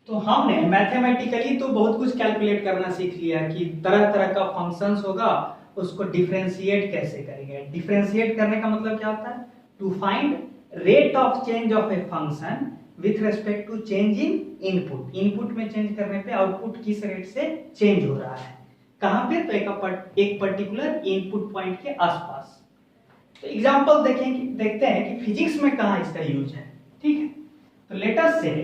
तो हमने मैथमेटिकली तो बहुत कुछ कैलकुलेट करना सीख लिया कि तरह तरह का फंक्शंस होगा, उसको डिफरेंशिएट कैसे करेंगे। डिफरेंशिएट करने का मतलब क्या होता है? To find rate of change of a function with respect to change in input. Input में चेंज करने पे आउटपुट किस रेट से चेंज हो रहा है, कहां पे? तो एक पर्टिकुलर इनपुट पॉइंट के आसपास। तो एग्जांपल देखते हैं कि फिजिक्स में कहां इसका यूज है। ठीक है, तो लेट अस से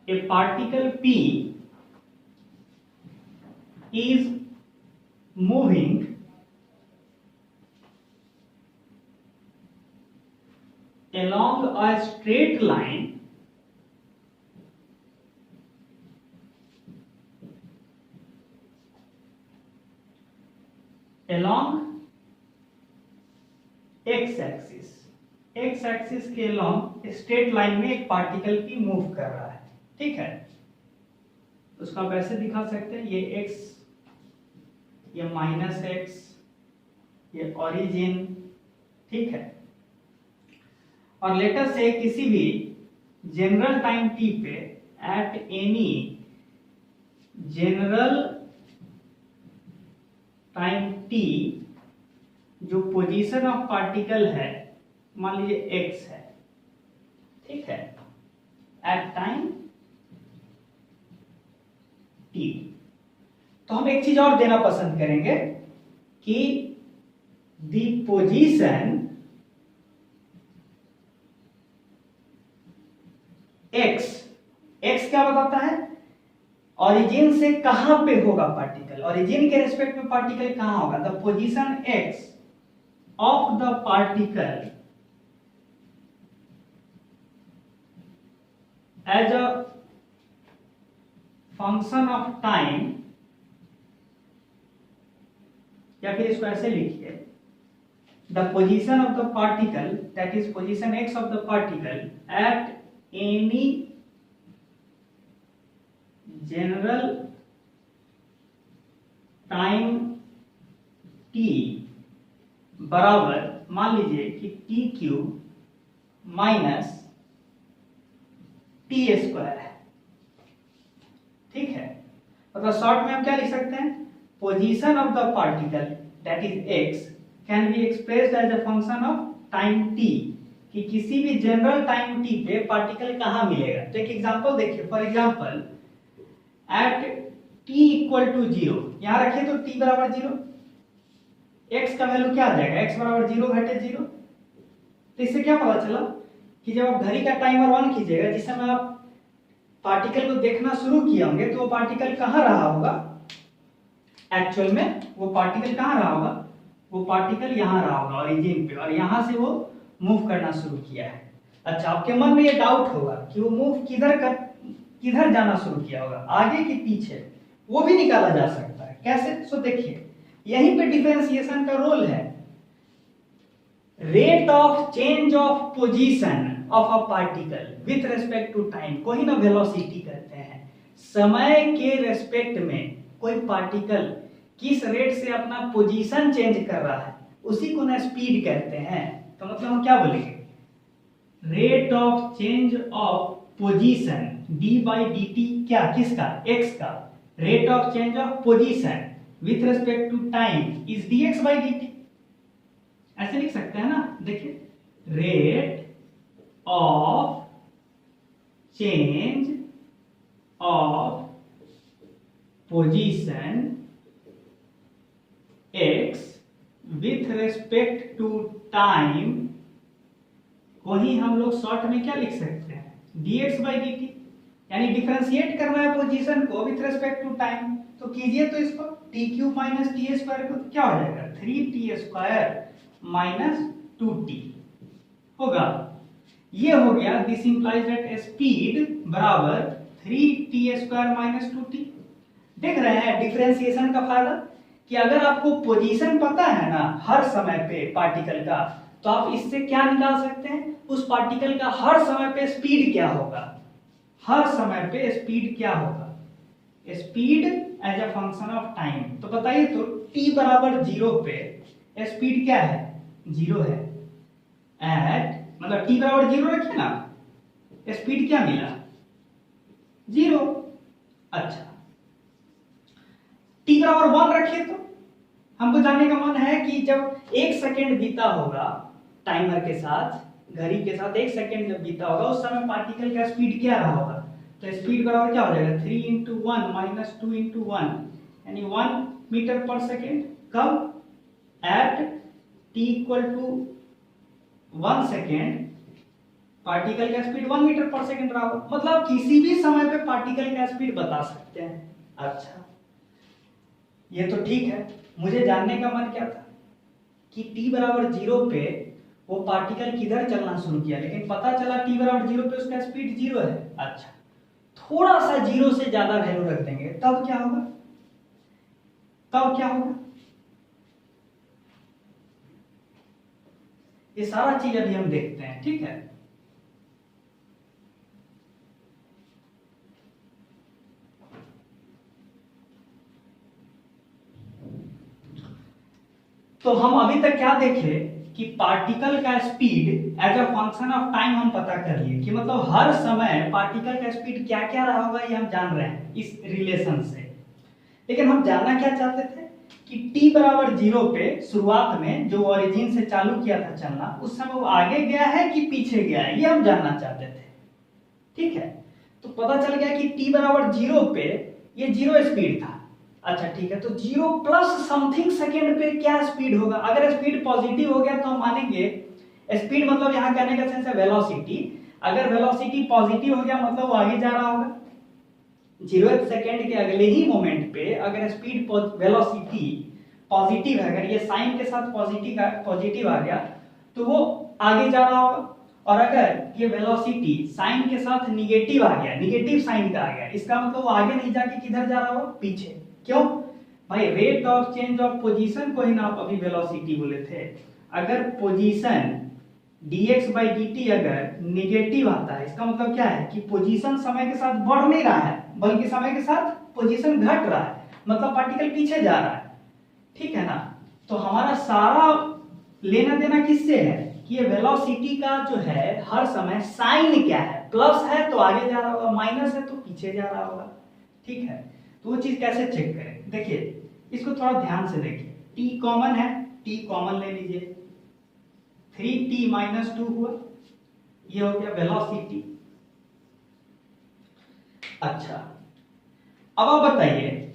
a particle P is moving along a straight line along x axis। x axis के along स्ट्रेट लाइन में एक पार्टिकल P मूव कर रहा है। ठीक है, उसको आप ऐसे दिखा सकते हैं, ये x, ये -x, ये ओरिजिन। ठीक है, और लेटर से किसी भी जनरल टाइम t पे eight any general time t जो पोजीशन ऑफ पार्टिकल है, मान लीजिए x है। ठीक है, एट टाइम t। तो हम एक चीज और देना पसंद करेंगे कि द पोजीशन x, x क्या बताता है? ओरिजिन से कहां पे होगा पार्टिकल, ओरिजिन के रेस्पेक्ट में पार्टिकल कहां होगा। The position x of the particle as a function of time, या फिर इसको ऐसे लिखिए, the position of the particle, that is position x of the particle at any general time t बराबर, मान लीजिए कि t³ माइनस t² है। ठीक है, मतलब शॉर्ट में हम क्या लिख सकते हैं? Position of the particle that is x can be expressed as a function of time t, कि किसी भी जनरल टाइम t पे पार्टिकल कहां मिलेगा। तो एक एग्जांपल देखिए, for example at t equal to 0, यहां रखिए तो t बराबर 0, x का वैल्यू क्या आ जाएगा? x बराबर 0 घटे 0। तो इससे क्या पता चला कि जब आप घड़ी का टाइमर ऑन कीजिएगा, जिस समय आप पार्टिकल को देखना शुरू किए होंगे, तो वो पार्टिकल कहां रहा होगा? एक्चुअल में वो पार्टिकल कहां रहा होगा? वो पार्टिकल यहां रहा होगा ओरिजिन पे, और यहां से वो मूव करना शुरू किया है। अच्छा, आपके मन में ये डाउट होगा कि वो मूव किधर जाना शुरू किया होगा, आगे कि पीछे, वो भी निकाला जा सकता है। कैसे? सो देखिए, यहीं पे डिफरेंशिएशन का रोल है। Rate of change of position of a particle with respect to time को ही ना वेलोसिटी कहते हैं। समय के रेस्पेक्ट में कोई पार्टिकल किस रेट से अपना पोजीशन चेंज कर रहा है, उसी को ना स्पीड कहते हैं। तो मतलब हम क्या बोलेंगे? Rate of change of position d/dt, क्या, किसका? x का rate of change of position with respect to time is dx/dt। ऐसे लिख सकते हैं ना, देखिए, rate of change of position x with respect to time को ही हम लोग शॉर्ट में क्या लिख सकते हैं? dx/dt। यानी डिफरेंशिएट करना है पोजीशन को विथ रेस्पेक्ट टू टाइम, तो कीजिए तो इसको t³ माइनस t² को क्या हो जाएगा? 3t² माइनस 2t होगा। ये हो गया, दिस इंप्लाइज दैट स्पीड बराबर 3t² माइनस 2t। देख रहे हैं डिफरेंशिएशन का फायदा, कि अगर आपको पोजीशन पता है ना हर समय पे पार्टिकल का, तो आप इससे क्या निकाल सकते हैं? उस पार्टिकल का हर समय पे स्पीड क्या होगा, हर समय पे स्पीड क्या होगा, speed as a function of time. तो बताइए तो t बराबर 0 पे स्पीड क्या है, 0 है। एट मतलब t बराबर 0 रखिए ना, स्पीड क्या मिला, 0। अच्छा, t बराबर 1 रखिए तो हमको जानने का मन है कि जब 1 सेकेंड बीता होगा टाइमर के साथ, घड़ी के साथ 1 सेकेंड जब बीता होगा उस समय पार्टिकल का स्पीड क्या रहा होगा। तो स्पीड बराबर क्या हो जाएगा, 3 इंटू 1 माइनस 2 इंटू 1 यानी 1 मीटर पर सेकेंड। कब, at t equal to 1 second particle का स्पीड 1 मीटर पर सेकेंड रहा होगा। मतलब किसी भी समय पे पार्टिकल का स्पीड बता सकते हैं। अच्छा, ये तो ठीक है। मुझे जानने का मन क्या था कि t बराबर 0 पे वो पार्टिकल किधर चलना शुरू किया, लेकिन पता चला t बराबर 0 पे उसका स्पीड 0 है। अच्छा, थोड़ा सा 0 से ज्यादा वैल्यू रख देंगे तब क्या होगा, तब क्या होगा, ये सारा चीज अभी हम देखते हैं, ठीक है। तो हम अभी तक क्या देखे कि पार्टिकल का speed as a function of time हम पता कर लिए कि मतलब हर समय पार्टिकल का स्पीड क्या क्या रहा होगा ये हम जान रहे हैं इस रिलेशन से। लेकिन हम जानना क्या चाहते थे कि t बराबर 0 पे शुरुआत में जो ओरिजिन से चालू किया था चलना, उस समय वो आगे गया है कि पीछे गया है, ये हम जानना चाहते थे, ठीक है। तो पता चल गया कि t बराबर 0 पे ये 0 स्पीड था। अच्छा ठीक है, तो 0 प्लस समथिंग सेकेंड पे क्या स्पीड होगा। अगर स्पीड पॉजिटिव हो गया तो हम मानेंगे, स्पीड मतलब यहाँ कहने का सेंस है वेलोसिटी। अगर वेलोसिटी पॉजिटिव हो गया मतलब वो आगे जा रहा होगा। 0th सेकेंड के अगले ही मोमेंट पे अगर स्पीड वेलोसिटी पॉजिटिव है, अगर ये साइन के साथ पॉजिटिव आ गया तो वो आगे जा रहा होगा। और अगर ये वेलोसिटी साइन के साथ निगेटिव आ गया, निगेटिव साइन का आ गया, इसका मतलब वो आगे नहीं जाके किधर जा रहा होगा, पीछे। क्यों भाई, rate of change of position को ही ना आप अभी वेलोसिटी बोले थे। अगर पोजीशन dx by dt अगर निगेटिव आता है, इसका मतलब क्या है कि पोजीशन समय के साथ बढ़ नहीं रहा है बल्कि समय के साथ पोजीशन घट रहा है, मतलब पार्टिकल पीछे जा रहा है, ठीक है ना। तो हमारा सारा लेना देना किससे है कि ये वेलोसिटी का जो है हर समय साइन क्या है, प्लस है तो आगे जा रहा होगा, माइनस है तो पीछे जा रहा होगा, ठीक है। तो वो चीज कैसे चेक करें, देखिए इसको थोड़ा ध्यान से देखिए। t कॉमन है, t कॉमन ले लीजिए, 3t माइनस 2 हुआ, ये हो गया वेलोसिटी। अच्छा, अब आप बताइए,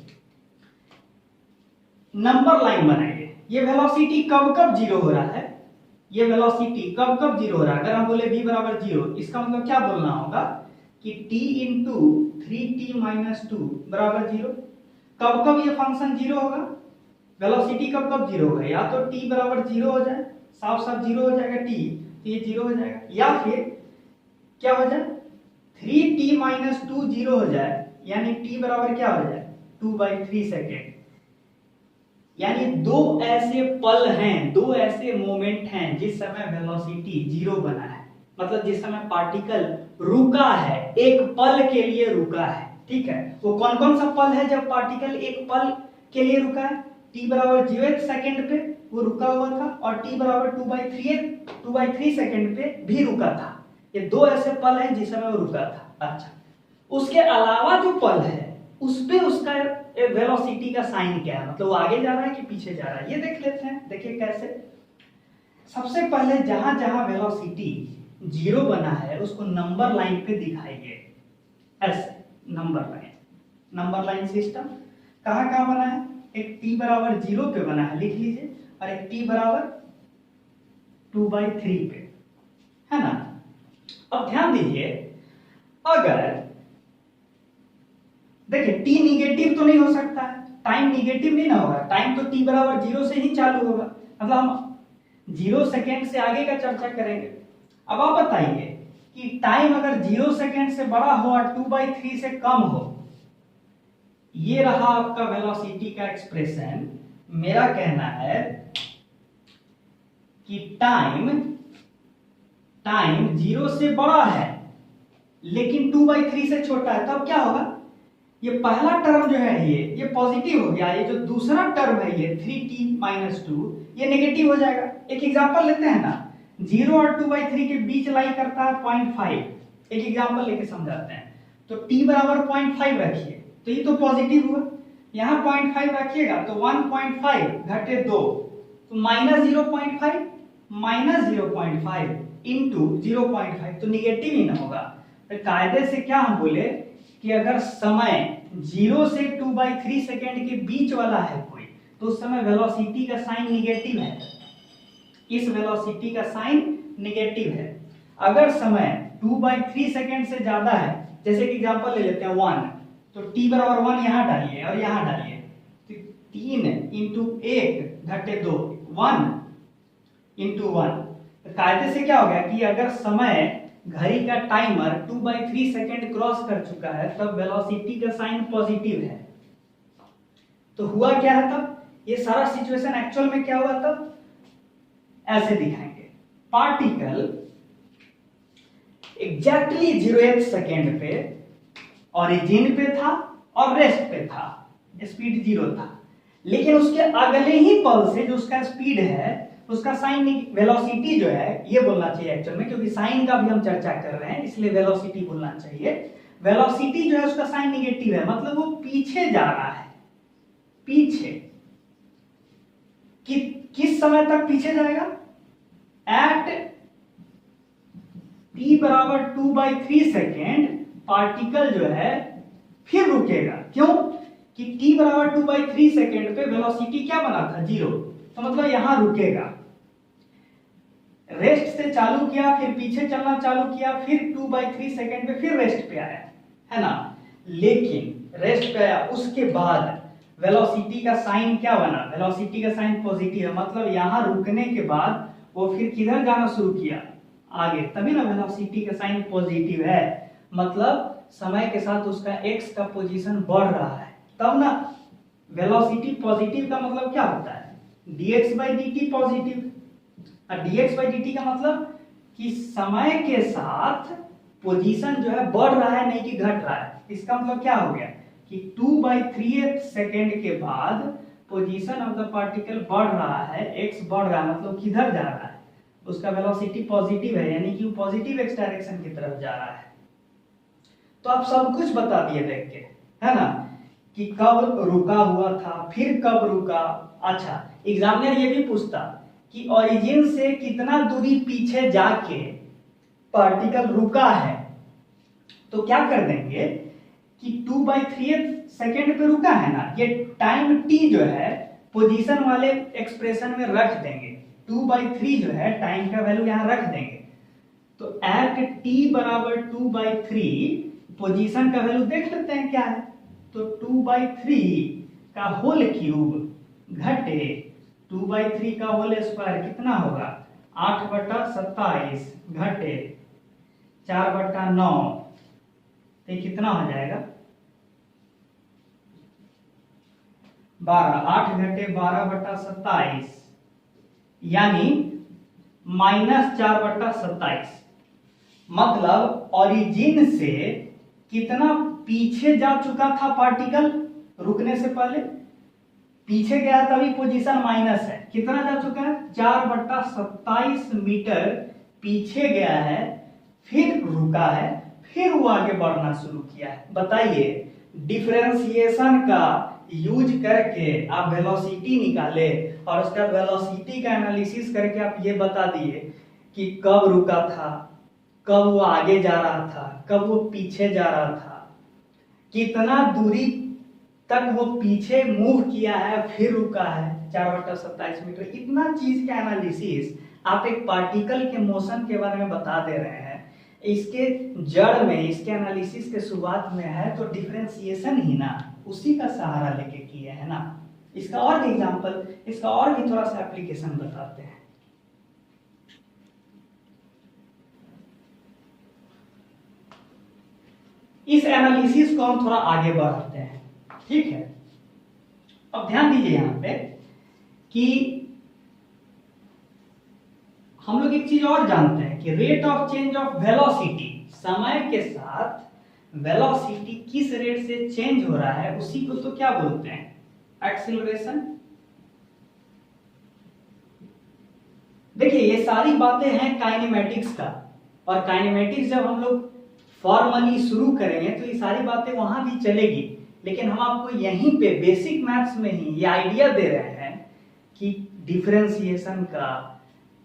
नंबर लाइन बनाइए। ये वेलोसिटी कब कब 0 हो रहा है, ये वेलोसिटी कब कब 0 हो रहा है। अगर हम बोले v बराबर 0, इसका मतलब क्या बोलना होगा कि t इंटू 3t माइनस 2 बराबर 0। कब कब ये फंक्शन 0 होगा, वेलोसिटी कब कब 0 होगा, या तो t बराबर 0 हो जाए, साफ साफ 0 हो जाएगा t, तो ये 0 हो जाएगा, या फिर क्या हो जाए 3t माइनस 2 0 हो जाए, यानी t बराबर क्या हो जाए 2/3 सेकेंड। यानी दो ऐसे पल हैं, दो ऐसे मोमेंट हैं जिस समय वेलोसिटी 0 बना है, मतलब जिस समय पार्टिकल रुका है, एक पल के लिए रुका है, ठीक है। वो कौन कौन सा पल है जब पार्टिकल एक पल के लिए रुका है, t बराबर 0 सेकेंड पे वो रुका हुआ था, और t बराबर 2/3 सेकेंड पे भी रुका था। ये दो ऐसे पल हैं जिस समय वो रुका था। अच्छा, उसके अलावा जो पल है उस पे उसका वेलोसिटी का साइन क्या है, मतलब वो आगे जा रहा है कि पीछे जा रहा है, ये देख लेते हैं। देखिए कैसे, सबसे पहले जहां जहां वेलोसिटी 0 बना है उसको नंबर लाइन पे दिखाइए, ऐसे नंबर लाइन सिस्टम कहां कहां बना है, एक t बराबर 0 पे बना है, लिख लीजिए, और एक t बराबर 2/3 पे, है ना। अब ध्यान दीजिए, अगर देखिए t निगेटिव तो नहीं हो सकता है, टाइम निगेटिव नहीं ना होगा, टाइम तो t बराबर 0 से ही चालू होगा, मतलब हम 0 सेकेंड से आगे का चर्चा करेंगे। अब आप बताइए कि टाइम अगर 0 सेकेंड से बड़ा हो और 2/3 से कम हो, ये रहा आपका वेलोसिटी का एक्सप्रेशन। मेरा कहना है कि टाइम 0 से बड़ा है लेकिन 2/3 से छोटा है, तब क्या होगा, ये पहला टर्म जो है ये पॉजिटिव हो गया, ये जो दूसरा टर्म है ये 3t-2 ये नेगेटिव हो जाएगा। एक एग्जांपल लेते हैं ना, 0 और 2/3 के बीच लाई करता है 0.5। एक एग्जांपल लेके समझाते हैं। तो t बराबर 0.5 रखिए तो ये तो पॉजिटिव हुआ, यहाँ 0.5 रखिएगा तो 1.5 घटे 2 तो -0.5 -0.5 इंटू 0.5 तो निगेटिव ही ना होगा। तो कायदे से क्या हम बोले कि अगर समय 0 से 2/3 सेकेंड के बीच वाला है कोई, तो उस समय वेलोसिटी का साइन निगेटिव है, इस वेलोसिटी का साइन निगेटिव है। अगर समय 2/3 सेकेंड से ज्यादा है, जैसे कि एग्जांपल ले लेते हैं 1, तो t बराबर 1 यहाँ डालिए और यहाँ डालिए, तो 3 इंटू 1 घटे 2 1 इंटू 1। तो कायदे से क्या हो गया कि अगर समय घड़ी का टाइमर 2/3 सेकेंड क्रॉस कर चुका है तब वेलोसिटी का साइन पॉजिटिव है। तो हुआ क्या है तब, ये सारा सिचुएशन एक्चुअल में क्या हुआ तब ऐसे दिखाएंगे। पार्टिकल एग्जैक्टली 0th सेकेंड पे ओरिजिन पे था और रेस्ट पे था, स्पीड 0 था, लेकिन उसके अगले ही पल से जो उसका स्पीड है उसका साइन वेलोसिटी जो है, ये बोलना चाहिए एक्चुअल में, क्योंकि साइन का भी हम चर्चा कर रहे हैं इसलिए वेलोसिटी बोलना चाहिए। वेलोसिटी जो है उसका साइन निगेटिव है, मतलब वो पीछे जा रहा है। पीछे किस समय तक पीछे जाएगा, एट t बराबर 2/3 सेकेंड पार्टिकल जो है फिर रुकेगा। क्यों कि t बराबर 2/3 सेकेंड पे वेलोसिटी क्या बना था 0, तो मतलब यहां रुकेगा। रेस्ट से चालू किया, फिर पीछे चलना चालू किया, फिर 2/3 सेकेंड पे फिर रेस्ट पे आया, है ना। लेकिन रेस्ट पे आया उसके बाद वेलोसिटी का साइन क्या बना, वेलोसिटी का साइन पॉजिटिव है, मतलब यहां रुकने के बाद वो फिर किधर जाना शुरू किया, आगे, तभी ना वेलोसिटी का साइन पॉजिटिव है। मतलब समय के साथ उसका x का पोजीशन बढ़ रहा है, तब ना वेलोसिटी पॉजिटिव का मतलब क्या होता है, dx/dt पॉजिटिव। और dx/dt का मतलब कि समय के साथ पोजीशन जो है बढ़ रहा है, नहीं कि घट रहा है। इसका मतलब क्या हो गया कि 2/3 सेकेंड के बाद पोजीशन ऑफ द पार्टिकल बढ़ रहा है, x बढ़ रहा है, मतलब किधर जा रहा है, उसका वेलोसिटी पॉजिटिव है, यानी कि वो पॉजिटिव x डायरेक्शन की तरफ जा रहा है। तो आप सब कुछ बता दिए देख के, है ना, कि कब रुका हुआ था, फिर कब रुका। अच्छा, एग्जामिनर ये भी पूछता कि ओरिजिन से कितना दूरी पीछे जाके पार्टिकल रुका है, तो क्या कर देंगे कि 2/3 सेकेंड पे रुका है ना, ये टाइम t जो है पोजीशन वाले एक्सप्रेशन में रख देंगे, 2/3 जो है टाइम का वैल्यू यहां रख देंगे। तो एट t बराबर 2/3 पोजीशन का वैल्यू देख लेते हैं क्या है, तो 2/3 का होल क्यूब घटे 2/3 का होल स्क्वायर कितना होगा, 8/27 घटे 4/9, तो कितना हो जाएगा 12, 8 घटे 12/27 यानी -4/27। मतलब ओरिजिन से कितना पीछे जा चुका था पार्टिकल रुकने से पहले, पीछे गया तभी पोजीशन माइनस है, कितना जा चुका है 4/27 मीटर पीछे गया है, फिर रुका है, फिर वो आगे बढ़ना शुरू किया है। बताइए, डिफरेंशिएशन का यूज करके आप वेलोसिटी निकाले और उसका वेलोसिटी का एनालिसिस करके आप ये बता दिए कि कब रुका था, कब वो आगे जा रहा था, कब वो पीछे जा रहा था, कितना दूरी तक वो पीछे मूव किया है, फिर रुका है 4/27 मीटर। इतना चीज का एनालिसिस आप एक पार्टिकल के मोशन के बारे में बता दे रहे हैं, इसके जड़ में, इसके एनालिसिस के शुरुआत में है तो डिफरेंशिएशन ही ना, उसी का सहारा लेके किए है ना। इसका और भी एग्जांपल, इसका और भी थोड़ा सा एप्लीकेशन बताते हैं। इस एनालिसिस को हम थोड़ा आगे बढ़ाते हैं, ठीक है। अब ध्यान दीजिए यहां पे कि हम लोग एक चीज और जानते हैं कि rate of change of velocity, समय के साथ वेलोसिटी किस रेट से चेंज हो रहा है उसी को तो क्या बोलते हैं, एक्सीलरेशन। देखिए ये सारी बातें हैं काइनेमेटिक्स का, और काइनेमेटिक्स जब हम लोग फॉर्मली शुरू करेंगे तो ये सारी बातें वहां भी चलेगी, लेकिन हम आपको यहीं पे बेसिक मैथ्स में ही ये आइडिया दे रहे हैं कि डिफरेंशिएशन का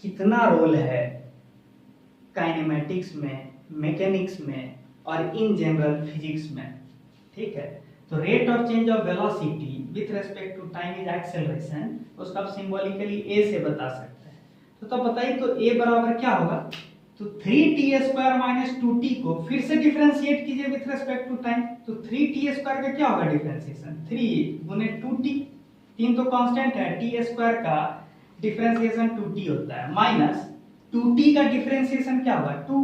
कितना रोल है काइनेमेटिक्स में, मैकेनिक्स में और इन जनरल फिजिक्स में। ठीक है, तो rate of change of velocity with respect to time is acceleration, उसका आप सिंबॉलिकली ए से बता सकते हैं। तो तब बताइए, तो ए बराबर क्या होगा, तो 3t² माइनस 2t को फिर से डिफरेंशिएट कीजिए विथ रिस्पेक्ट टू टाइम, तो 3t² का क्या होगा डिफरेंशिएशन, 3 गुने 2t, 3 तो कांस्टेंट है, t² का डिफरेंशिएशन 2t होता है, माइनस 2t का डिफरेंशिएशन क्या होगा 2,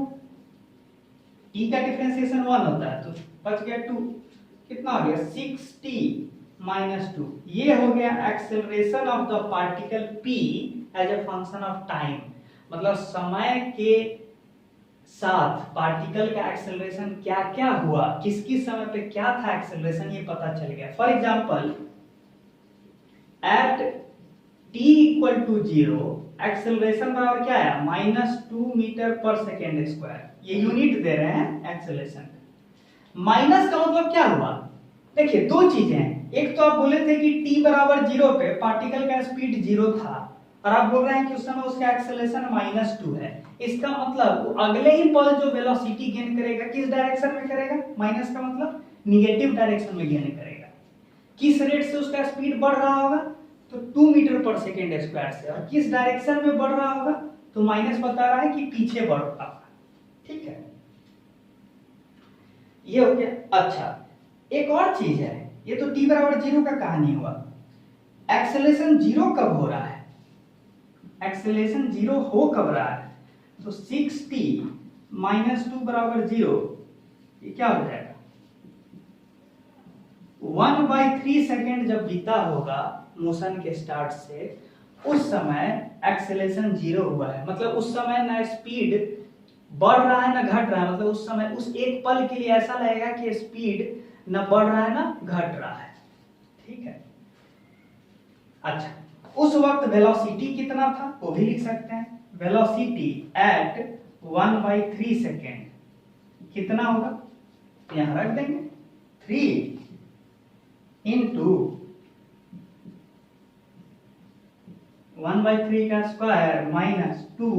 t का डिफरेंशिएशन 1 होता है, तो बच गया 2, कितना हो गया 6t माइनस 2। ये हो गया acceleration of the particle p as a function of time, मतलब समय के साथ पार्टिकल का एक्सेलरेशन क्या क्या हुआ, किस किस समय पे क्या था एक्सेलरेशन, ये पता चल गया। For example at t equal to 0 acceleration बराबर क्या है -2 मीटर पर सेकेंड स्क्वायर, ये यूनिट दे रहे हैं एक्सेलरेशन। माइनस का मतलब क्या हुआ, देखिए दो चीजें हैं, एक तो आप बोले थे कि t बराबर 0 पे पार्टिकल का स्पीड 0 था, और आप बोल रहे हैं कि उस समय उसका एक्सेलरेशन -2 है, इसका मतलब अगले ही पल जो वेलोसिटी गेन करेगा किस डायरेक्शन में करेगा, माइनस का मतलब निगेटिव डायरेक्शन में गेन करेगा। किस रेट से उसका स्पीड बढ़ रहा होगा, तो 2 मीटर पर सेकेंड स्क्वायर से, और किस डायरेक्शन में बढ़ रहा होगा, तो माइनस बता रहा है कि पीछे बढ़ रहा होगा। ठीक है, ये हो गया। अच्छा, एक और चीज है, ये तो t बराबर 0 का कहानी हुआ, एक्सेलरेशन 0 कब हो रहा है, एक्सेलरेशन 0 हो कब रहा है, तो 6t माइनस 2 बराबर 0, ये क्या हो जाएगा 1/3 सेकेंड जब बीता होगा मोशन के स्टार्ट से, उस समय एक्सेलरेशन 0 हुआ है, मतलब उस समय ना स्पीड बढ़ रहा है ना घट रहा है, मतलब उस समय उस एक पल के लिए ऐसा लगेगा कि स्पीड ना बढ़ रहा है ना घट रहा है। ठीक है, अच्छा उस वक्त वेलोसिटी कितना था वो भी लिख सकते हैं, वेलोसिटी एट 1/3 सेकेंड कितना होगा, यहां रख देंगे 3 इंटू 1/3 का स्क्वायर माइनस 2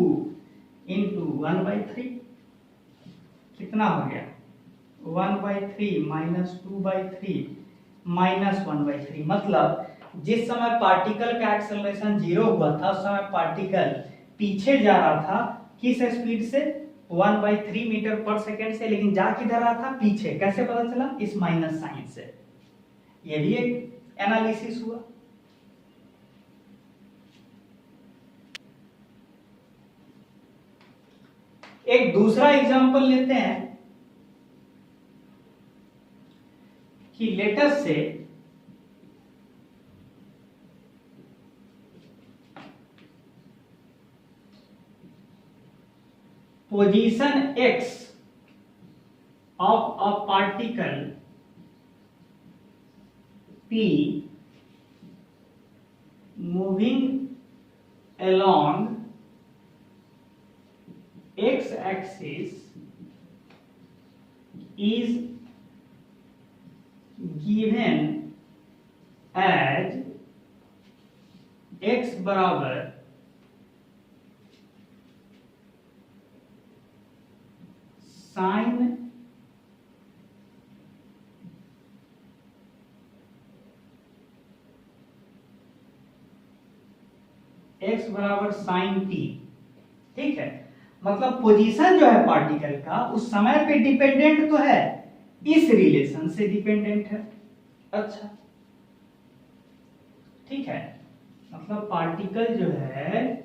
इंटू 1/3, कितना हो गया 1/3 माइनस 2/3 माइनस 1/3, मतलब जिस समय पार्टिकल का एक्सेलरेशन 0 हुआ था उस समय पार्टिकल पीछे जा रहा था किस स्पीड से 1/3 मीटर पर सेकेंड से, लेकिन जा किधर रहा था पीछे, कैसे पता चला, इस माइनस साइन से। ये भी एक एनालिसिस हुआ। एक दूसरा एग्जांपल लेते हैं कि let's say position x of a particle p moving along x axis is given as x बराबर साइन x बराबर साइन t। ठीक है, मतलब पोजीशन जो है पार्टिकल का उस समय पे डिपेंडेंट तो है, इस रिलेशन से डिपेंडेंट है। अच्छा ठीक है, मतलब पार्टिकल जो है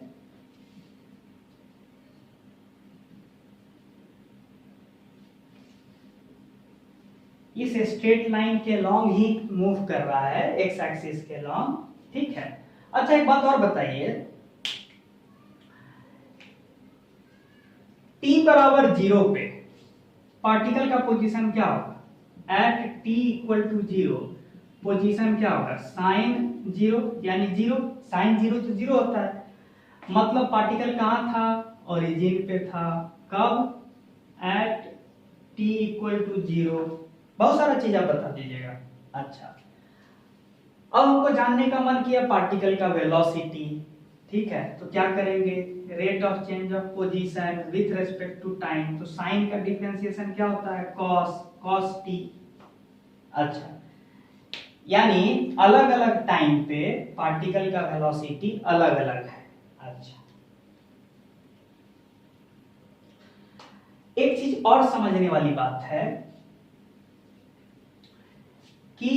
इस स्ट्रेट लाइन के लॉन्ग ही मूव कर रहा है, एक्स एक्सिस के लॉन्ग। ठीक है, अच्छा एक बात और बताइए, t बराबर 0 पे पार्टिकल का पोजीशन क्या होगा at t equal to 0, position क्या होगा साइन 0, यानी 0, साइन 0 तो 0 होता है, मतलब पार्टिकल कहाँ था ओरिजिन पे था, कब एट t इक्वल टू 0। बहुत सारा चीज आप बता दीजिएगा। अच्छा, अब हमको जानने का मन किया पार्टिकल का वेलोसिटी, ठीक है, तो क्या करेंगे rate of change of position with respect to time, तो साइन का डिफरेंशिएशन क्या होता है cos t। अच्छा, यानी अलग अलग टाइम पे पार्टिकल का वेलोसिटी अलग अलग है। अच्छा, एक चीज और समझने वाली बात है कि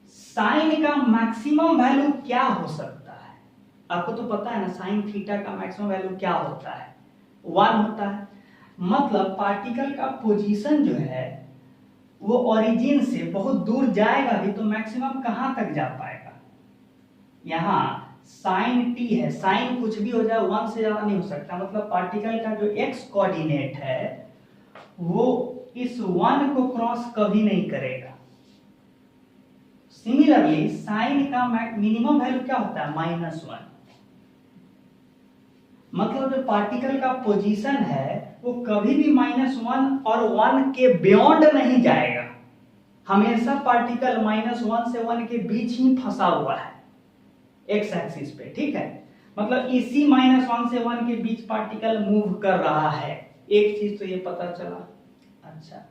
साइन का मैक्सिमम वैल्यू क्या हो सकता है। आपको तो पता है ना साइन थीटा का मैक्सिमम वैल्यू क्या होता है 1 होता है, मतलब पार्टिकल का पोजीशन जो है वो ओरिजिन से बहुत दूर जाएगा भी तो मैक्सिमम कहां तक जा पाएगा, यहां साइन t है, साइन कुछ भी हो जाए 1 से ज्यादा नहीं हो सकता, मतलब पार्टिकल का जो x कोऑर्डिनेट है वो इस 1 को क्रॉस कभी नहीं करेगा। सिमिलरली साइन का मिनिमम वैल्यू क्या होता है -1, मतलब जो पार्टिकल का पोजीशन है वो कभी भी -1 और 1 के बियॉन्ड नहीं जाएगा, हमेशा पार्टिकल -1 से 1 के बीच ही फंसा हुआ है एक्स एक्सिस पे, ठीक है, मतलब इसी -1 से 1 के बीच पार्टिकल मूव कर रहा है। एक चीज तो ये पता चला। अच्छा,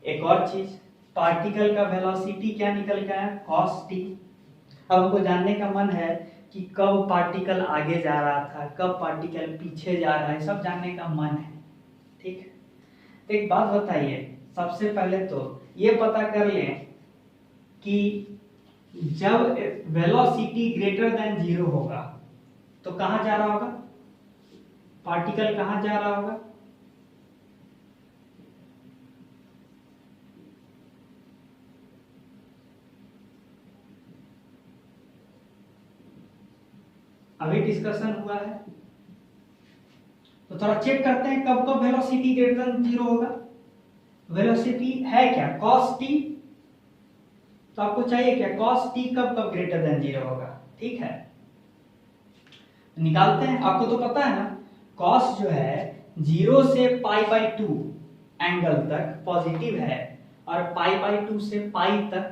एक और चीज, पार्टिकल का वेलोसिटी क्या निकल के आया cos t। अब हमको जानने का मन है कि कब पार्टिकल आगे जा रहा था, कब पार्टिकल पीछे जा रहा है, सब जानने का मन है, ठीक है। तो एक बात बताइए, सबसे पहले तो ये पता कर लें कि जब वेलोसिटी ग्रेटर देन 0 होगा तो कहां जा रहा होगा पार्टिकल, कहां जा रहा होगा, अभी डिस्कशन हुआ है तो थोड़ा चेक करते हैं कब कब वेलोसिटी ग्रेटर देन 0 होगा। वेलोसिटी है क्या cos t, तो आपको चाहिए क्या cos t कब कब ग्रेटर देन 0 होगा, ठीक है, निकालते हैं। आपको तो पता है ना cos जो है 0 से π/2 एंगल तक पॉजिटिव है और π/2 से π तक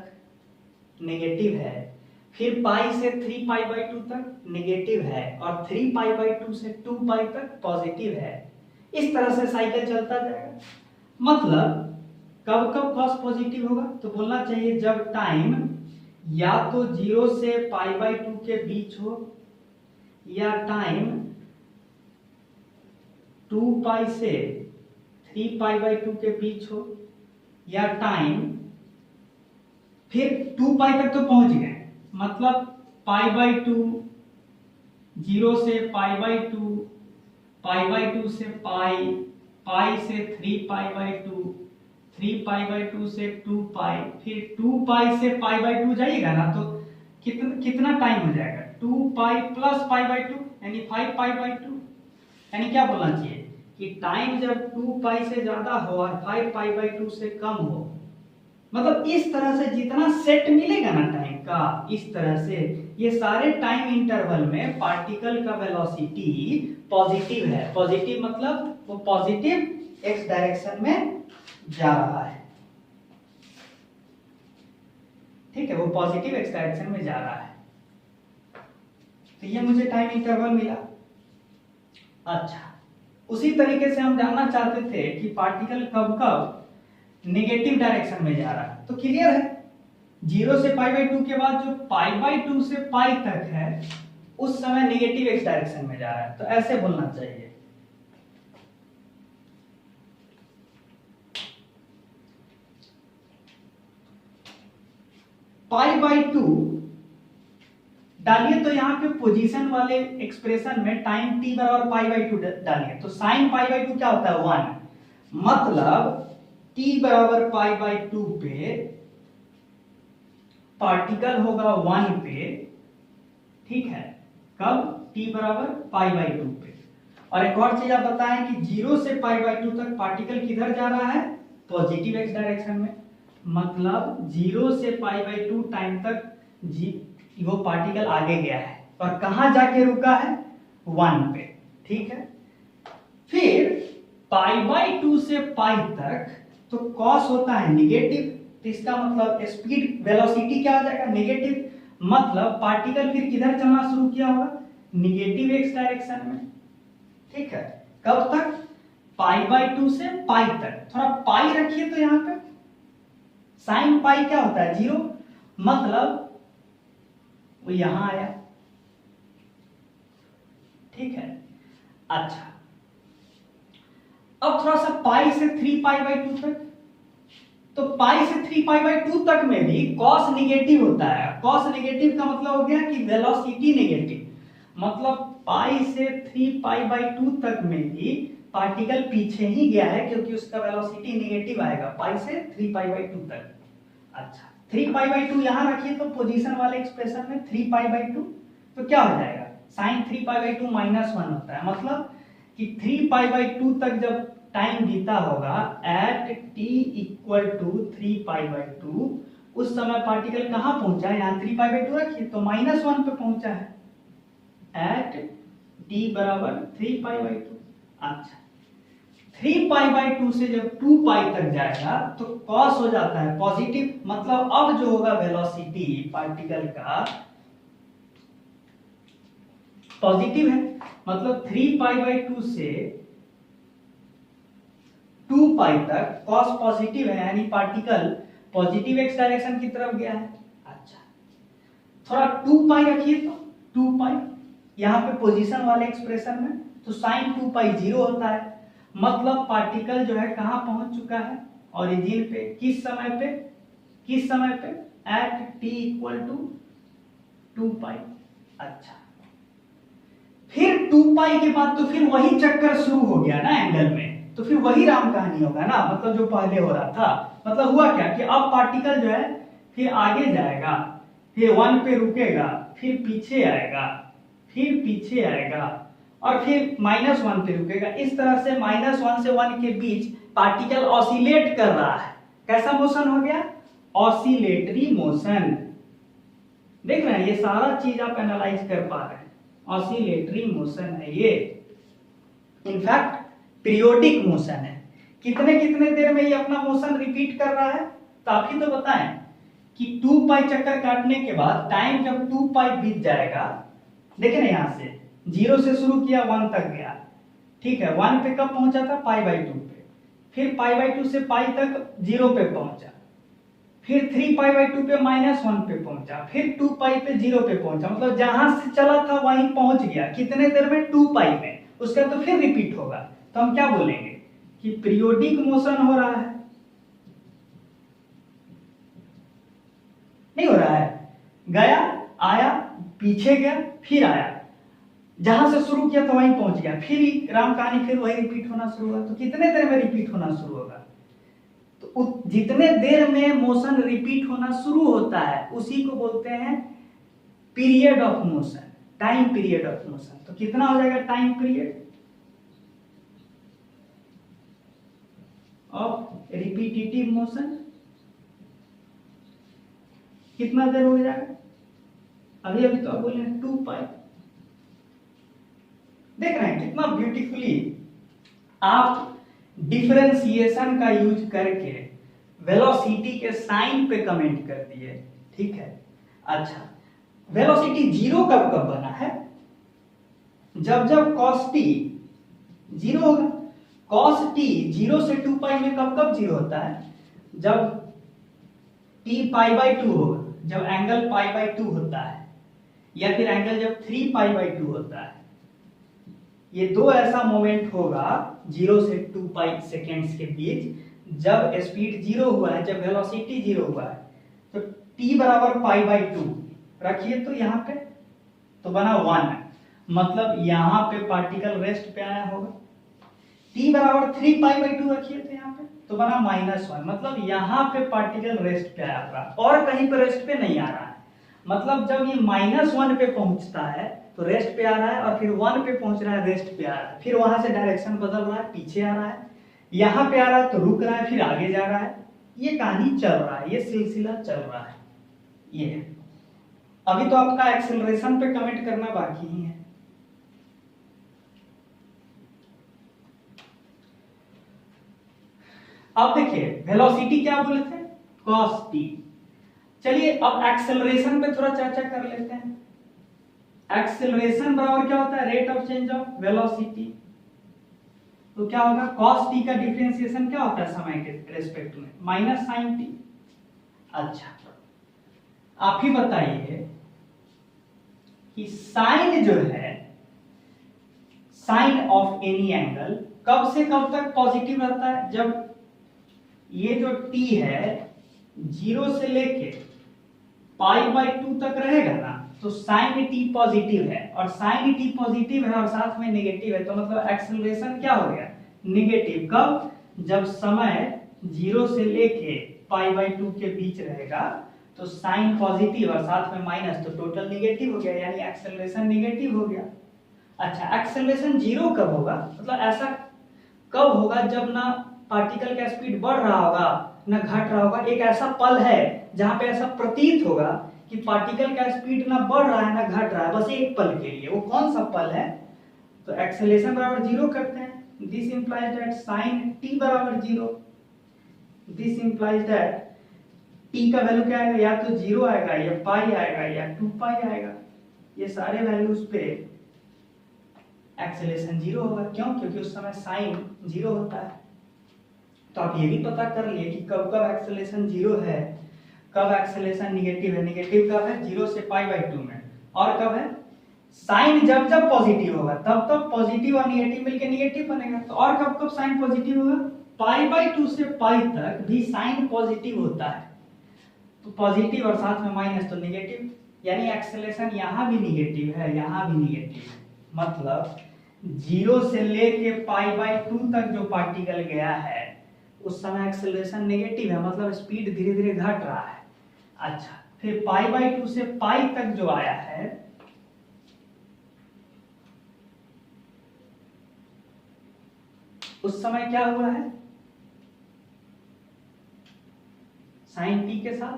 नेगेटिव है, फिर पाई से 3π/2 तक नेगेटिव है और 3π/2 से 2π तक पॉजिटिव है। इस तरह से साइकिल चलता जाएगा। मतलब कब कब cos पॉजिटिव होगा तो बोलना चाहिए जब टाइम या तो 0 से π/2 के बीच हो या टाइम 2π से 3π/2 के बीच हो या टाइम फिर 2π तक तो पहुंच गए, मतलब π/2, 0 से π/2, π/2 से π, π से 3π/2, 3π/2 से 2π, फिर 2π से π/2 जाइएगा ना तो कितना टाइम हो जाएगा 2π प्लस π/2 यानी 5π/2, यानी क्या बोलना चाहिए कि टाइम जब 2π से ज्यादा हो और 5π/2 से कम हो, मतलब इस तरह से जितना सेट मिलेगा ना टाइम का, इस तरह से ये सारे टाइम इंटरवल में पार्टिकल का वेलोसिटी पॉजिटिव है। पॉजिटिव मतलब वो पॉजिटिव एक्स डायरेक्शन में जा रहा है, ठीक है, वो पॉजिटिव एक्स डायरेक्शन में जा रहा है। तो ये मुझे टाइम इंटरवल मिला। अच्छा, उसी तरीके से हम जानना चाहते थे कि पार्टिकल कब कब नेगेटिव डायरेक्शन में जा रहा है, तो क्लियर है 0 से π/2 के बाद जो π/2 से π तक है उस समय नेगेटिव एक्स डायरेक्शन में जा रहा है, तो ऐसे बोलना चाहिए π/2 डालिए, तो यहाँ पे पोजीशन वाले एक्सप्रेशन में टाइम t बराबर π/2 डालिए, तो साइन π/2 क्या होता है 1, मतलब t बराबर π/2 पे पार्टिकल होगा 1 पे, ठीक है, कब t बराबर π/2 पे, और एक और चीज आप बताएं कि 0 से π/2 तक पार्टिकल किधर जा रहा है, पॉजिटिव एक्स डायरेक्शन में, मतलब 0 से π/2 टाइम तक वो पार्टिकल आगे गया है और कहां जाके रुका है, 1 पे, ठीक है। फिर π/2 से पाई तक तो कॉस होता है निगेटिव, तो इसका मतलब स्पीड वेलोसिटी क्या हो जाएगा, नेगेटिव, मतलब पार्टिकल फिर किधर चलना शुरू किया होगा, निगेटिव एक्स डायरेक्शन में, ठीक है। कब तक, π/2 से पाई तक। थोड़ा पाई रखिए तो यहां पे साइन पाई क्या होता है, 0, मतलब वो यहां आया, ठीक है। अच्छा, अब थोड़ा सा पाई से 3π/2 तक, तो पाई से 3π/2 तक में भी कॉस निगेटिव होता है। कॉस निगेटिव का मतलब हो गया कि वेलोसिटी नेगेटिव, मतलब पाई से 3π/2 तक में भी पार्टिकल पीछे ही गया है क्योंकि उसका वेलोसिटी नेगेटिव आएगा पाई से 3π/2 तक। अच्छा, 3π/2 यहां रखिए तो पोजीशन वाले एक्सप्रेशन में 3π/2 तो क्या हो जाएगा, साइन 3π/2 -1 होता है, मतलब कि 3π/2 तक जब टाइम बीता होगा एट t इक्वल टू 3π/2, उस समय पार्टिकल कहां पहुंचा है, यहां 3π/2 रखिए तो -1 पे पहुंचा है एट t बराबर 3π/2। अच्छा, 3π/2 से जब 2π तक जाएगा तो कॉस हो जाता है पॉजिटिव, मतलब अब जो होगा वेलोसिटी पार्टिकल का पॉजिटिव है, मतलब 3π/2 से 2π तक कॉस पॉजिटिव है, यानी पार्टिकल पॉजिटिव एक्स डायरेक्शन की तरफ गया है। अच्छा, थोड़ा 2π रखिए तो 2π यहां पे पोजीशन वाले एक्सप्रेशन में, तो साइन 2π 0 होता है, मतलब पार्टिकल जो है कहां पहुंच चुका है, ओरिजिन पे, किस समय पे, एट t इक्वल टू 2π। अच्छा, फिर 2π के बाद तो फिर वही चक्कर शुरू हो गया ना एंगल में, तो फिर वही राम कहानी होगा ना, मतलब जो पहले हो रहा था। मतलब हुआ क्या कि अब पार्टिकल जो है फिर आगे जाएगा, फिर 1 पे रुकेगा, फिर पीछे आएगा, फिर पीछे आएगा और फिर -1 पे रुकेगा। इस तरह से -1 से 1 के बीच पार्टिकल ऑसिलेट कर रहा है। कैसा मोशन हो गया, ऑसिलेटरी मोशन। देख रहे हैं, ये सारा चीज आप एनालाइज कर पा रहे हैं, ऑसिलेटरी मोशन है ये, इनफैक्ट पीरियोडिक मोशन है। कितने कितने देर में ये अपना मोशन रिपीट कर रहा है, तो आप ही तो बताएं कि 2π चक्कर काटने के बाद टाइम जब 2π बीत जाएगा, देखें ना यहां से 0 से शुरू किया 1 तक गया, ठीक है, 1 पे कब पहुंचा था, π/2 पे, फिर π/2 से पाई तक 0 पे पहुंचा, फिर 3π/2 पे -1 पे पहुंचा, फिर 2π पे 0 पे पहुंचा, मतलब जहां से चला था वहीं पहुंच गया। कितने देर में, 2π में, उसका तो फिर रिपीट होगा। तो हम क्या बोलेंगे कि पीरियोडिक मोशन हो रहा है, नहीं हो रहा है, गया, आया, पीछे गया, फिर आया, जहां से शुरू किया तो वहीं पहुंच गया, फिर राम कहानी फिर वही रिपीट होना शुरू हुआ। तो कितने देर में रिपीट होना शुरू होगा, तो जितने देर में मोशन रिपीट होना शुरू होता है उसी को बोलते हैं period of motion, time period of motion. तो कितना हो जाएगा time period of repetitive motion, कितना देर हो जाएगा, अभी अभी तो आप बोले 2π। देख रहे हैं कितना ब्यूटीफुली आप डिफरेंशिएशन का यूज करके वेलोसिटी के साइन पे कमेंट कर दिए, ठीक है। अच्छा, वेलोसिटी 0 कब कब बना है, जब जब cos t 0 होगा। cos t 0 से 2π में कब कब 0 होता है, जब t π/2 होगा, जब एंगल π/2 होता है, या फिर एंगल जब 3π/2 होता है। ये दो ऐसा मोमेंट होगा 0 से 2π सेकेंड्स के बीच, जब स्पीड 0 हुआ है, जब वेलोसिटी 0 हुआ है। तो t बराबर π/2 रखिए तो यहाँ पे तो बना 1, मतलब यहाँ पे पार्टिकल रेस्ट पे आया होगा। t बराबर 3π/2 रखिए तो यहाँ पे तो बना -1, मतलब यहाँ पे पार्टिकल रेस्ट पे आया होगा और कहीं पे रेस्ट पे नहीं आ रहा है। मतलब जब ये -1 पे पहुंचता है तो रेस्ट पे आ रहा है, और फिर 1 पे पहुंच रहा है रेस्ट पे आ रहा है, फिर वहां से डायरेक्शन बदल रहा है, पीछे आ रहा है, यहाँ पे आ रहा है तो रुक रहा है, फिर आगे जा रहा है। ये कहानी चल रहा है, ये सिलसिला चल रहा है। ये अभी तो आपका एक्सेलरेशन पे कमेंट करना बाकी ही है। अब देखिए वेलोसिटी क्या बोले थे, cos t। चलिए अब एक्सेलरेशन पे थोड़ा चर्चा कर लेते हैं। एक्सेलरेशन बराबर क्या होता है, rate of change of velocity. तो क्या होगा, cos t का डिफरेंशिएशन क्या होता है समय के रेस्पेक्ट में, -sin t। अच्छा आप ही बताइए कि साइन जो है, साइन ऑफ एनी एंगल कब से कब तक पॉजिटिव रहता है, जब ये जो t है 0 से लेके π/2 तक रहेगा ना, तो sin t पॉजिटिव है, और sin t पॉजिटिव है और साथ में नेगेटिव है, तो मतलब एक्सेलरेशन क्या हो गया, नेगेटिव। कब, जब समय 0 से लेके π/2 के बीच रहेगा तो साइन पॉजिटिव और साथ में माइनस, तो टोटल नेगेटिव हो गया, यानी एक्सेलरेशन नेगेटिव हो गया। अच्छा एक्सेलरेशन 0 कब होगा, मतलब ऐसा कब होगा जब ना पार्टिकल का स्पीड बढ़ रहा होगा ना घट रहा होगा, एक ऐसा पल है जहां पे ऐसा प्रतीत होगा कि पार्टिकल का स्पीड ना बढ़ रहा है ना घट रहा है, बस एक पल के लिए। वो कौन सा पल है, तो एक्सेलरेशन बराबर 0 करते हैं। This implies that sine t बराबर 0। दिस इंप्लाइज दैट t का वैल्यू क्या आएगा, या तो 0 आएगा या पाई आएगा या 2π आएगा। ये सारे वैल्यूज पे एक्सेलरेशन 0 होगा। क्यों, क्योंकि उस समय साइन 0 होता है। तो आप ये भी पता कर लिए कि कब कब एक्सेलरेशन 0 है, कब एक्सेलरेशन नेगेटिव है। नेगेटिव कब है, 0 से π/2 में, और कब है, साइन जब जब पॉजिटिव होगा तब तब पॉजिटिव और नेगेटिव मिलकर नेगेटिव बनेगा। तो और कब कब साइन पॉजिटिव होगा, π/2 से π तक भी साइन पॉजिटिव होता है, तो पॉजिटिव और साथ में माइनस तो नेगेटिव, यानी एक्सेलरेशन यहाँ भी नेगेटिव है, यहाँ भी नेगेटिव है। मतलब 0 से लेके π/2 तक जो पार्टिकल गया है उस समय एक्सेलरेशन नेगेटिव है, मतलब स्पीड धीरे धीरे घट रहा है। अच्छा फिर π/2 से π तक जो आया है उस समय क्या हुआ है, साइन t के साथ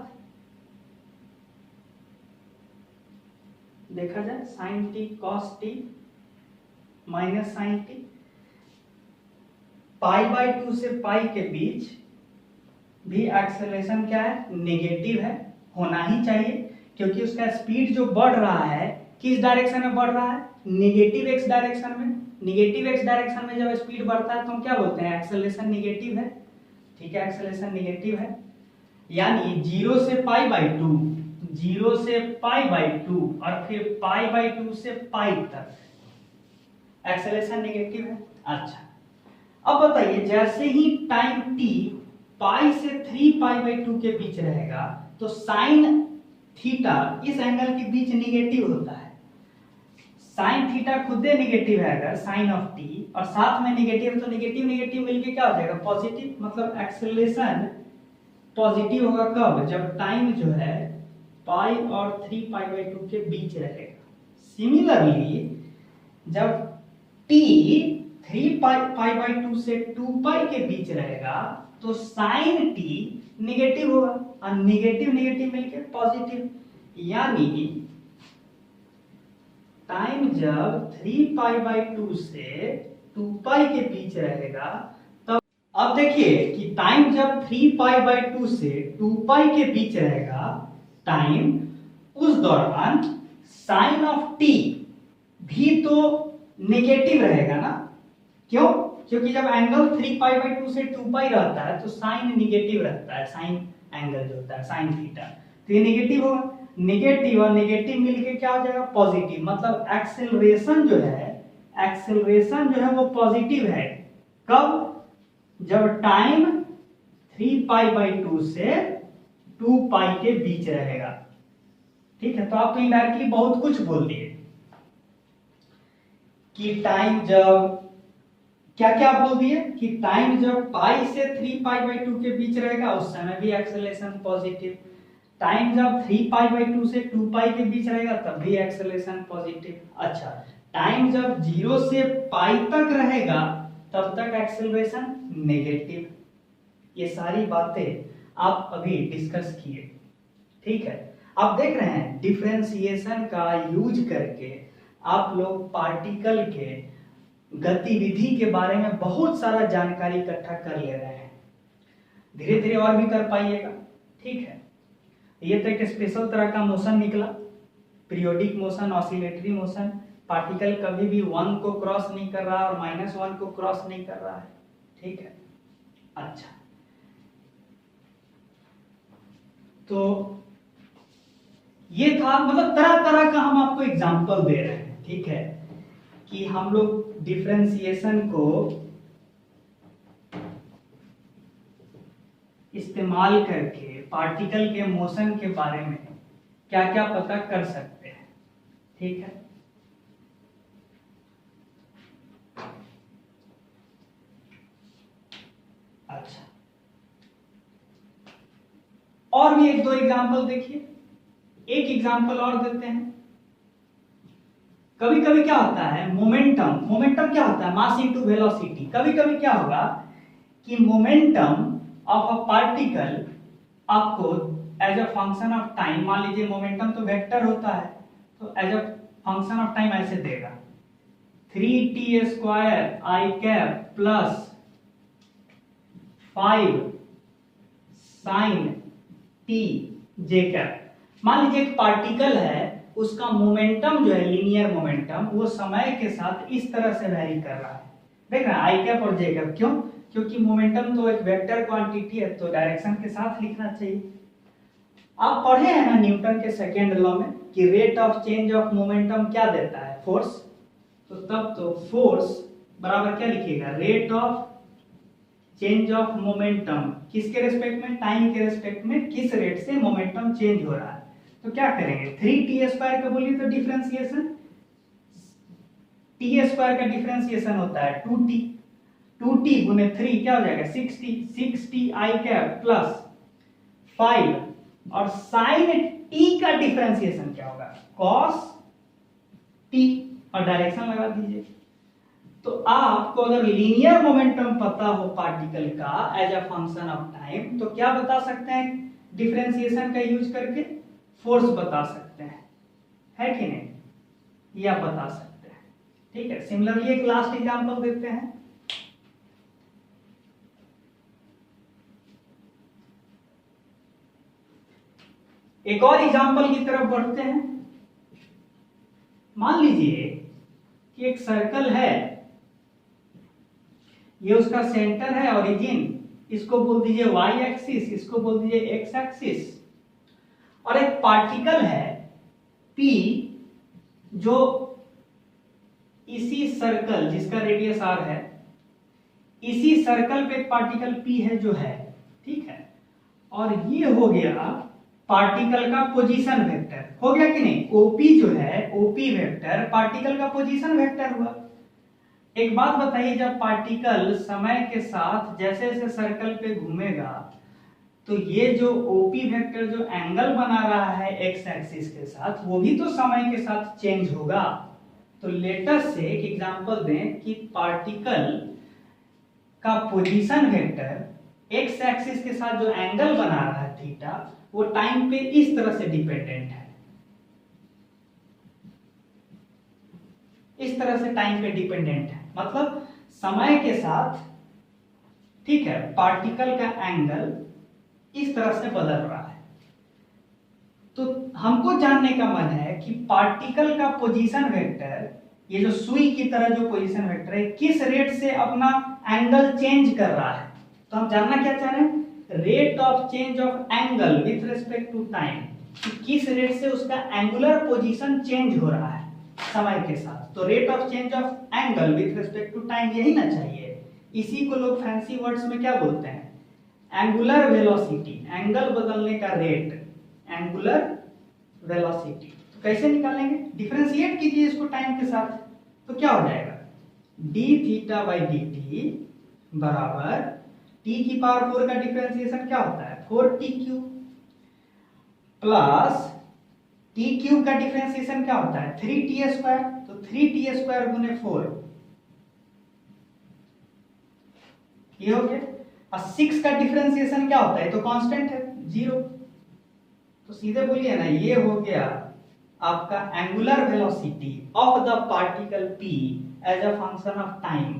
देखा जाए, sine t cos t minus sine t, π/2 से π के बीच भी एक्सेलरेशन क्या है, नेगेटिव है, होना ही चाहिए, क्योंकि उसका स्पीड जो बढ़ रहा है किस डायरेक्शन में बढ़ रहा है, नेगेटिव x डायरेक्शन में। नेगेटिव x डायरेक्शन में जब स्पीड बढ़ता है तो हम क्या बोलते हैं, एक्सेलरेशन नेगेटिव है। ठीक है, एक्सेलरेशन नेगेटिव है, यानी 0 से π/2, 0 से π/2 और फिर π/2 से π तक एक्सेलरेशन नेगेटिव है। अच्छा अब बताइए, जैसे ही टाइम t पाई से 3π/2 के बीच रहेगा तो साइन थीटा इस एंगल के बीच नेगेटिव होता है। साइन थीटा खुद ही नेगेटिव है, अगर साइन ऑफ t और साथ में नेगेटिव, तो नेगेटिव नेगेटिव मिलके क्या हो जाएगा, पॉजिटिव। मतलब एक्सेलरेशन पॉजिटिव होगा कब, जब टाइम जो है पाई और 3π/2 के बीच रहेगा। सिमिलरली जब t 3π/2 से 2π के बीच रहेगा तो साइन t नेगेटिव होगा, और नेगेटिव नेगेटिव मिलकर पॉजिटिव, यानी टाइम जब 3π/2 से 2π के बीच रहेगा तब, अब देखिए कि टाइम जब 3π/2 से 2π के बीच रहेगा टाइम, उस दौरान साइन ऑफ t भी तो नेगेटिव रहेगा ना। क्यों, क्योंकि जब एंगल 3π/2 से 2π रहता है तो साइन नेगेटिव रहता है, साइन एंगल जो होता है साइन थीटा, तो ये नेगेटिव होगा। नेगेटिव और नेगेटिव मिलके क्या हो जाएगा, पॉजिटिव। मतलब एक्सेलरेशन जो है, एक्सेलरेशन जो है वो पॉजिटिव है। कब, जब टाइम 3π/2 से 2π के बीच रहेगा। ठीक है, तो आप तो इनडायरेक्टली बहुत कुछ बोल दिए कि टाइम जब क्या क्या बोल दिए, कि टाइम जब पाई से 3π/2 के बीच रहेगा उस समय भी एक्सेलरेशन पॉजिटिव। टाइम जब 3π/2 से 2π के बीच रहेगा तब भी एक्सेलरेशन पॉजिटिव। अच्छा, टाइम जब 0 से पाई तक रहेगा तब तक एक्सेलरेशन नेगेटिव। ये सारी बातें आप अभी डिस्कस किए, ठीक है। आप देख रहे हैं डिफरेंशिएशन का यूज करके आप लोग पार्टिकल के गतिविधि के बारे में बहुत सारा जानकारी इकट्ठा कर ले रहे हैं। धीरे धीरे और भी कर पाइएगा, ठीक है। ये तो एक स्पेशल तरह का मोशन निकला, periodic motion, oscillatory motion. Particle कभी भी 1 को क्रॉस नहीं कर रहा और -1 को क्रॉस नहीं कर रहा है, ठीक है। अच्छा, तो ये था, मतलब तरह तरह का हम आपको एग्जांपल दे रहे हैं, ठीक है, कि हम लोग डिफरेंशिएशन को इस्तेमाल करके पार्टिकल के मोशन के बारे में क्या क्या पता कर सकते हैं, ठीक है। अच्छा, और भी एक दो एग्जांपल देखिए। एक एग्जांपल और देते हैं। कभी कभी क्या होता है, मोमेंटम क्या होता है, मास इनटू वेलोसिटी। कभी कभी क्या होगा कि मोमेंटम ऑफ अ पार्टिकल आपको as a function of time, मान लीजिए मोमेंटम तो वेक्टर होता है, तो as a function of time ऐसे देगा 3t² i cap plus 5 sin t j cap. मान लीजिए एक पार्टिकल है, उसका मोमेंटम जो है लीनियर मोमेंटम, वो समय के साथ इस तरह से वैरी कर रहा है। देख रहे हैं आई कैप और जे कैप, क्यों? क्योंकि मोमेंटम तो एक वेक्टर क्वांटिटी है, तो डायरेक्शन के साथ लिखना चाहिए। आप पढ़े हैं ना न्यूटन के सेकेंड लॉ में कि rate of change of momentum क्या देता है, फोर्स। तो तब तो फोर्स बराबर क्या लिखिएगा, rate of change of momentum किसके रेस्पेक्ट में, टाइम के रेस्पेक्ट में, किस रेट से मोमेंटम चेंज हो रहा है। तो क्या करेंगे, 3t² का बोलिए तो डिफरेंशिएशन, t² का डिफरेंशिएशन होता है 2t गुने 3 क्या हो जाएगा 6t i कैप प्लस 5 और sin t का डिफरेंशिएशन क्या होगा, cos t, और डायरेक्शन लगा दीजिए। तो आपको अगर लीनियर मोमेंटम पता हो पार्टिकल का as a function of time, तो क्या बता सकते हैं डिफरेंशिएशन का यूज करके, फोर्स बता सकते हैं, है कि नहीं, या बता सकते हैं, ठीक है। सिमिलरली एक लास्ट एग्जांपल देते हैं। एक और एग्जांपल की तरफ बढ़ते हैं। मान लीजिए कि एक सर्कल है, ये उसका सेंटर है, ओरिजिन, इसको बोल दीजिए y एक्सिस, इसको बोल दीजिए x एक्सिस, और एक पार्टिकल है P जो इसी सर्कल जिसका रेडियस r है, इसी सर्कल पे एक पार्टिकल P है जो है, ठीक है। और ये हो गया पार्टिकल का पोजीशन वेक्टर, हो गया कि नहीं, OP जो है, OP वेक्टर पार्टिकल का पोजीशन वेक्टर हुआ। एक बात बताइए, जब पार्टिकल समय के साथ जैसे जैसे सर्कल पे घूमेगा, तो ये जो OP वेक्टर जो एंगल बना रहा है x एक्सिस के साथ, वो भी तो समय के साथ चेंज होगा। तो लेटस से एक एग्जांपल दें कि पार्टिकल का पोजीशन वेक्टर x एक्सिस के साथ जो एंगल बना रहा है थीटा, वो टाइम पे इस तरह से डिपेंडेंट है, इस तरह से टाइम पे डिपेंडेंट है, मतलब समय के साथ, ठीक है, पार्टिकल का एंगल इस तरह से बदल रहा है। तो हमको जानने का मन है कि पार्टिकल का पोजीशन वेक्टर, ये जो सुई की तरह जो पोजीशन वेक्टर है, किस रेट से अपना एंगल चेंज कर रहा है। तो हम जानना क्या चाह रहे हैं, rate of change of angle with respect to time, किस रेट से उसका एंगुलर पोजीशन चेंज हो रहा है समय के साथ। तो rate of change of angle with respect to time, यही ना चाहिए। इसी को लोग फैंसी वर्ड्स में क्या बोलते हैं, एंगुलर वेलोसिटी, एंगल बदलने का रेट, एंगुलर वेलोसिटी। तो कैसे निकालेंगे, डिफरेंशिएट कीजिए इसको टाइम के साथ, तो क्या हो जाएगा, d थीटा बाई dt बराबर t की पावर 4 का डिफरेंशिएशन क्या होता है 4t cube. Plus T cube का डिफरेंशिएशन क्या होता है 3t², तो 3t² गुने 4 ये हो गया। और 6 का डिफरेंशिएशन क्या होता है, तो कांस्टेंट है 0, तो सीधे बोलिए ना ये हो गया आपका angular velocity of the particle p as a function of time.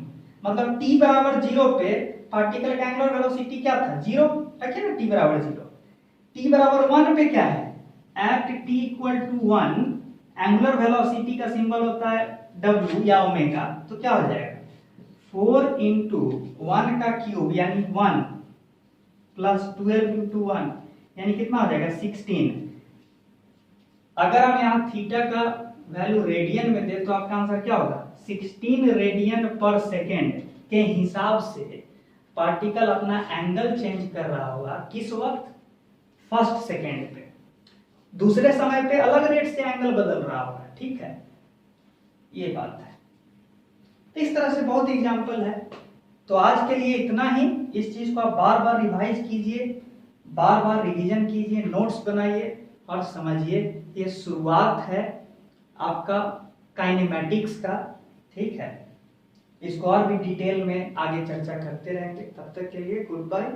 मतलब t बराबर 0 पे पार्टिकल का एंगुलर वेलोसिटी क्या था 0, रखिए ना t बराबर 0। t बराबर 1 पे क्या है, at t equal to 1 angular velocity का सिंबल होता है w या ओमेगा, तो क्या हो जाएगा 4 इंटू 1 का क्यूब यानी 1 प्लस 12 इंटू 1 यानी कितना हो जाएगा 16। अगर हम यहाँ थीटा का वैल्यू रेडियन में दे तो आपका आंसर क्या होगा 16 रेडियन पर सेकेंड के हिसाब से पार्टिकल अपना एंगल चेंज कर रहा होगा। किस वक्त, फर्स्ट सेकेंड पे, दूसरे समय पे अलग रेट से एंगल बदल रहा होगा, ठीक है, ये बात है। तो इस तरह से बहुत एग्जाम्पल है। तो आज के लिए इतना ही। इस चीज को आप बार बार रिवाइज कीजिए, बार बार रिवीजन कीजिए, नोट्स बनाइए और समझिए। ये शुरुआत है आपका काइनेमैटिक्स का, ठीक है। इसको और भी डिटेल में आगे चर्चा करते रहेंगे। तब तक के लिए गुड बाय।